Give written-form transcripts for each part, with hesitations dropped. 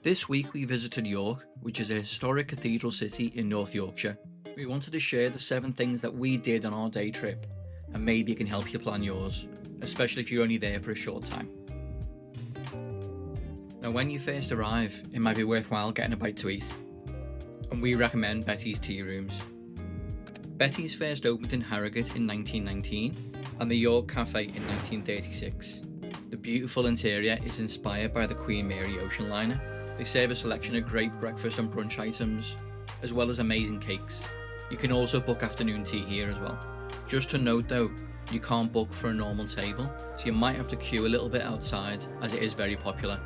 This week we visited York, which is a historic cathedral city in North Yorkshire. We wanted to share the 7 things that we did on our day trip, and maybe it can help you plan yours, especially if you're only there for a short time. Now when you first arrive, it might be worthwhile getting a bite to eat, and we recommend Betty's Tea Rooms. Betty's first opened in Harrogate in 1919, and the York Cafe in 1936. The beautiful interior is inspired by the Queen Mary ocean liner. They serve a selection of great breakfast and brunch items, as well as amazing cakes. You can also book afternoon tea here as well. Just to note though, you can't book for a normal table, so you might have to queue a little bit outside, as it is very popular.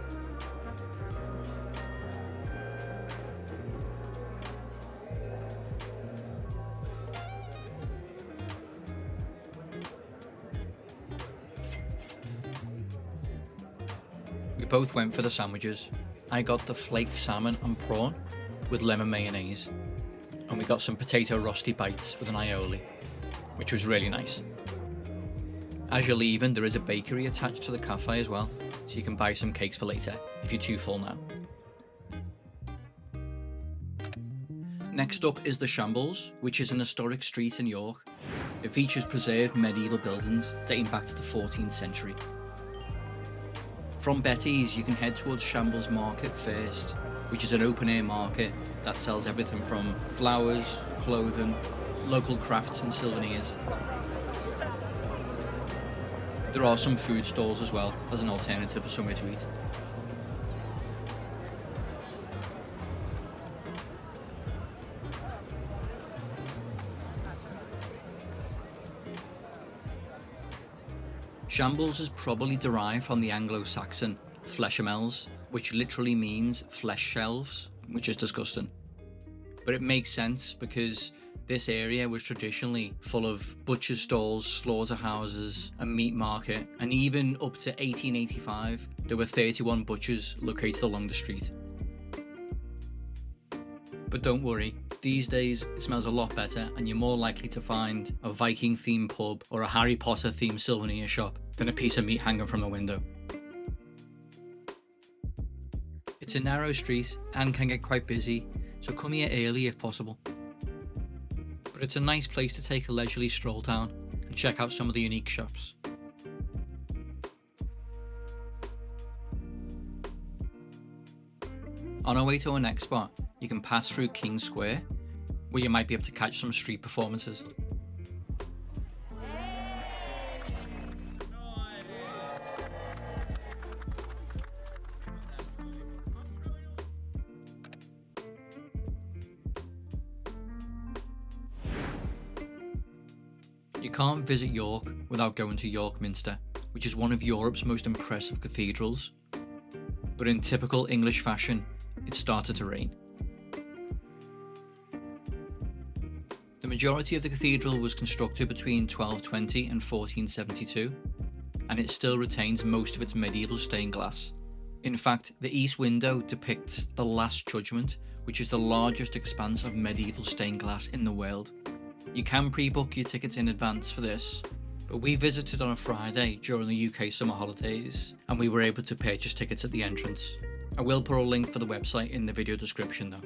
We both went for the sandwiches. I got the flaked salmon and prawn with lemon mayonnaise, and we got some potato rosti bites with an aioli, which was really nice. As you're leaving, there is a bakery attached to the cafe as well, so you can buy some cakes for later if you're too full now. Next up is the Shambles, which is an historic street in York. It features preserved medieval buildings dating back to the 14th century. From Betty's, you can head towards Shambles Market first, which is an open-air market that sells everything from flowers, clothing, local crafts and souvenirs. There are some food stalls as well, as an alternative for somewhere to eat. Shambles is probably derived from the Anglo-Saxon "fleshamels," which literally means flesh shelves, which is disgusting. But it makes sense because this area was traditionally full of butcher stalls, slaughterhouses, a meat market, and even up to 1885 there were 31 butchers located along the street. But don't worry, these days it smells a lot better and you're more likely to find a Viking themed pub or a Harry Potter themed souvenir shop than a piece of meat hanging from the window. It's a narrow street and can get quite busy, so come here early if possible. But it's a nice place to take a leisurely stroll down and check out some of the unique shops. On our way to our next spot, you can pass through King Square, where you might be able to catch some street performances. You can't visit York without going to York Minster, which is one of Europe's most impressive cathedrals. But in typical English fashion, it started to rain. The majority of the cathedral was constructed between 1220 and 1472, and it still retains most of its medieval stained glass. In fact, the east window depicts the Last Judgment, which is the largest expanse of medieval stained glass in the world. You can pre-book your tickets in advance for this, but we visited on a Friday during the UK summer holidays, and we were able to purchase tickets at the entrance. I will put a link for the website in the video description though.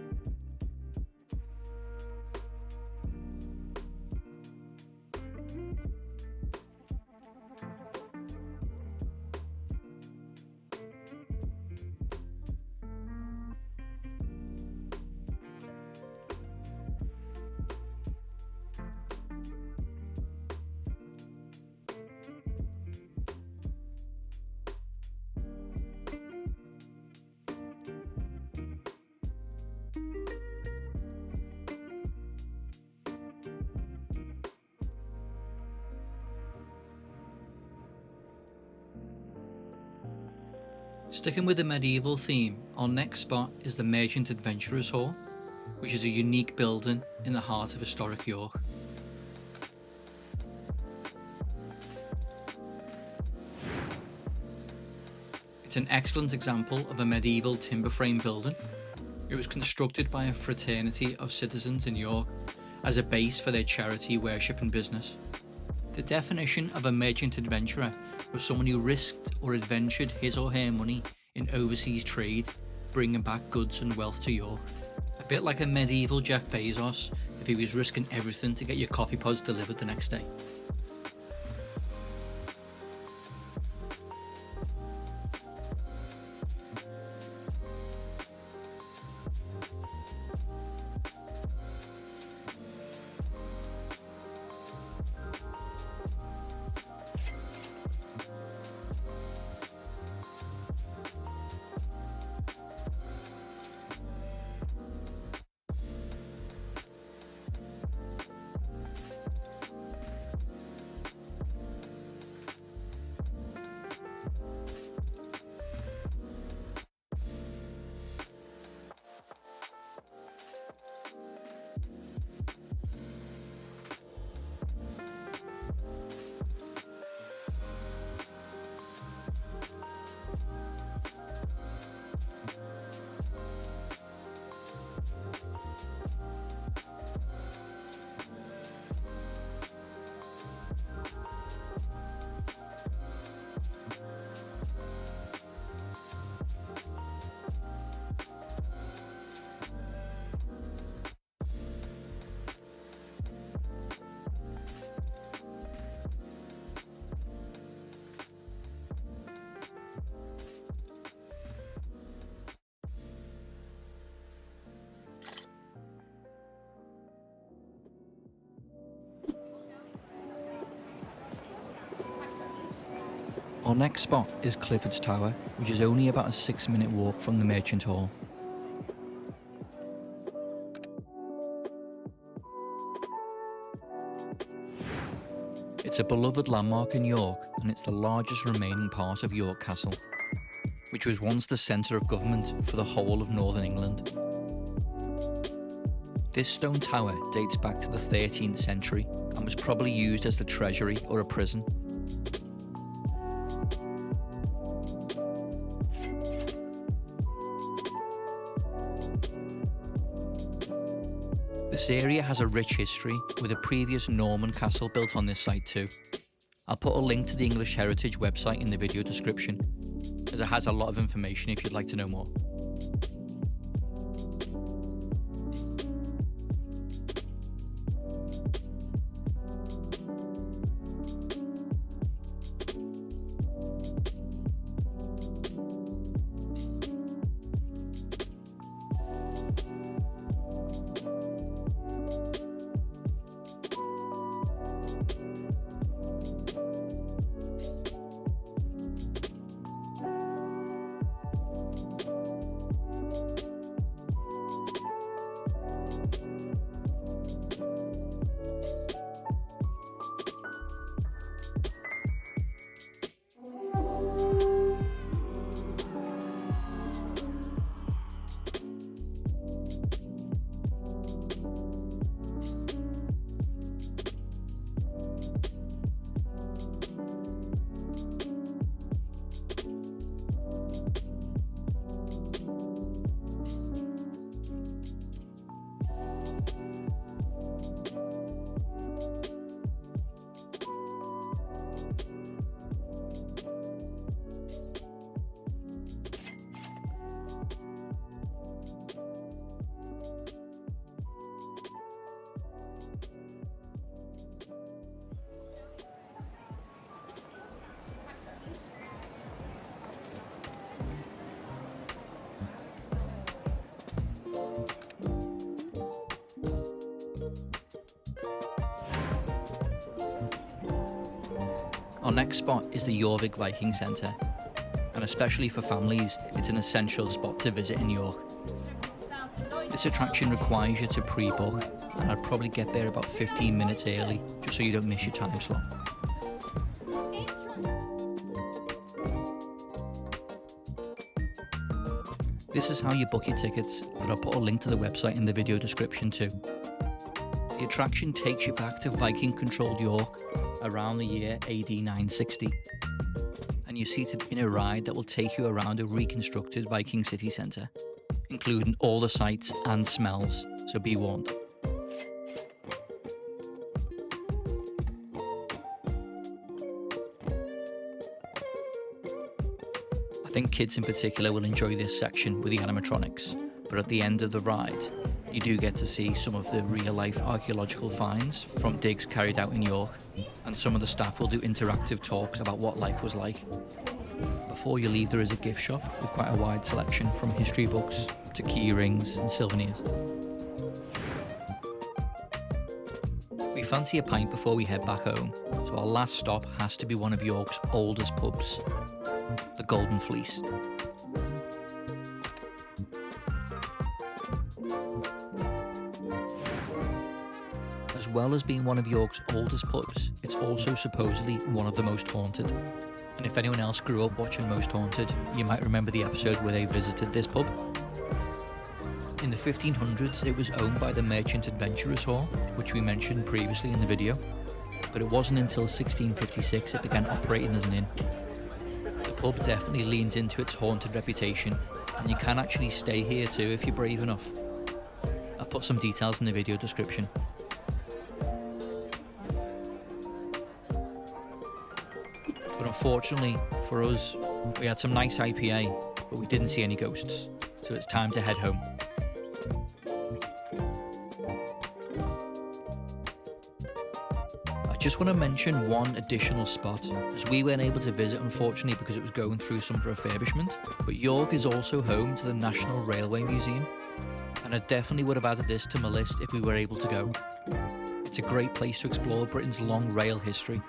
Sticking with the medieval theme, our next spot is the Merchant Adventurers Hall, which is a unique building in the heart of historic York. It's an excellent example of a medieval timber frame building. It was constructed by a fraternity of citizens in York as a base for their charity, worship and business. The definition of a merchant adventurer was someone who risked or adventured his or her money in overseas trade, bringing back goods and wealth to York. A bit like a medieval Jeff Bezos if he was risking everything to get your coffee pods delivered the next day. Our next spot is Clifford's Tower, which is only about a 6-minute walk from the Merchant Hall. It's a beloved landmark in York, and it's the largest remaining part of York Castle, which was once the centre of government for the whole of Northern England. This stone tower dates back to the 13th century and was probably used as the treasury or a prison. This area has a rich history, with a previous Norman castle built on this site too. I'll put a link to the English Heritage website in the video description, as it has a lot of information if you'd like to know more. Our next spot is the JORVIK Viking Centre, and especially for families, it's an essential spot to visit in York. This attraction requires you to pre-book, and I'd probably get there about 15 minutes early, just so you don't miss your time slot. This is how you book your tickets, but I'll put a link to the website in the video description too. The attraction takes you back to Viking-controlled York around the year AD 960, and you're seated in a ride that will take you around a reconstructed Viking city centre, including all the sights and smells, so be warned. I think kids in particular will enjoy this section with the animatronics, but at the end of the ride, you do get to see some of the real-life archaeological finds from digs carried out in York, and some of the staff will do interactive talks about what life was like. Before you leave, there is a gift shop with quite a wide selection from history books to key rings and souvenirs. We fancy a pint before we head back home, so our last stop has to be one of York's oldest pubs, the Golden Fleece. As well as being one of York's oldest pubs, it's also supposedly one of the most haunted. And if anyone else grew up watching Most Haunted, you might remember the episode where they visited this pub. In the 1500s, it was owned by the Merchant Adventurers Hall, which we mentioned previously in the video, but it wasn't until 1656 it began operating as an inn. The pub definitely leans into its haunted reputation, and you can actually stay here too if you're brave enough. I'll put some details in the video description. But unfortunately for us, we had some nice IPA, but we didn't see any ghosts, so it's time to head home. I just want to mention one additional spot, as we weren't able to visit unfortunately because it was going through some refurbishment, but York is also home to the National Railway Museum, and I definitely would have added this to my list if we were able to go. It's a great place to explore Britain's long rail history,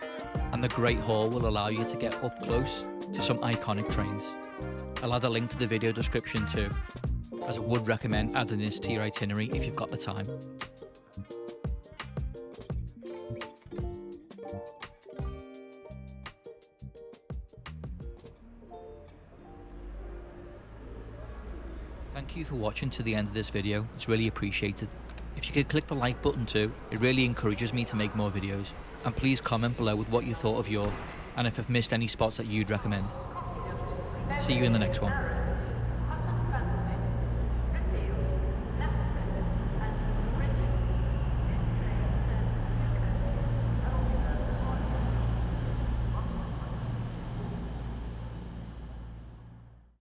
and the Great Hall will allow you to get up close to some iconic trains. I'll add a link to the video description too, as I would recommend adding this to your itinerary if you've got the time. Thank you for watching to the end of this video, it's really appreciated. If you could click the like button too, it really encourages me to make more videos. And please comment below with what you thought of York, and if I've missed any spots that you'd recommend. See you in the next one.